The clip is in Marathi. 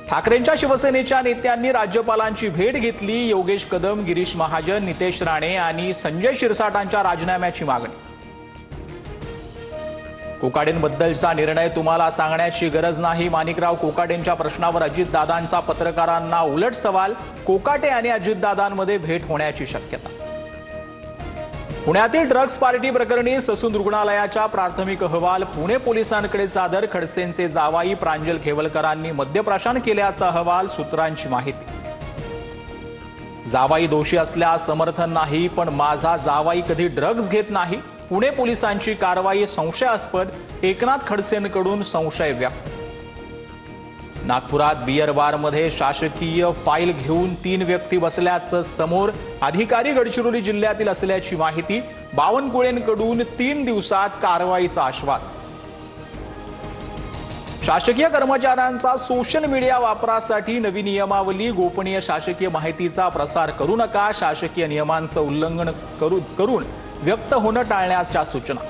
ठाकरेंच्या शिवसेनेच्या नेत्यांनी राज्यपालांची भेट घेतली। योगेश कदम, गिरीश महाजन, नितेश राणे आणि संजय शिरसाटांच्या राजीनाम्याची मागणी। कोकाटेंबद्दलचा निर्णय तुम्हाला सांगण्याची गरज नाही। माणिकराव कोकाटेंच्या प्रश्नावर अजितदादांचा पत्रकारांना उलट सवाल। कोकाटे आणि अजितदादांमध्ये भेट होण्याची शक्यता। पुण्यातील ड्रग्ज पार्टी प्रकरणी ससून रुग्णालयाच्या प्राथमिक अहवाल पुणे पोलिसांकडे सादर। खडसेंचे जावाई प्रांजल खेवलकरांनी मद्यप्राशन केल्याचा अहवाल। सूत्रांची माहिती, जावाई दोषी असल्यास समर्थन नाही, पण माझा जावाई कधी ड्रग्ज घेत नाही। पुणे पोलिसांची कारवाई संशयास्पद। एकनाथ खडसेंकडून संशय व्यक्त। नागपुरात बियर बारमध्ये शासकीय फाईल घेऊन 3 व्यक्ती बसल्याचं समोर। अधिकारी गडचिरोली जिल्ह्यातील असल्याची माहिती। बावनकुळेंकडून 3 दिवसात कारवाईचा आश्वास। शासकीय कर्मचाऱ्यांचा सोशल मीडिया वापरासाठी नवी नियमावली। गोपनीय शासकीय माहितीचा प्रसार करू नका। शासकीय नियमांचं उल्लंघन करून व्यक्त होणं टाळण्याच्या सूचना।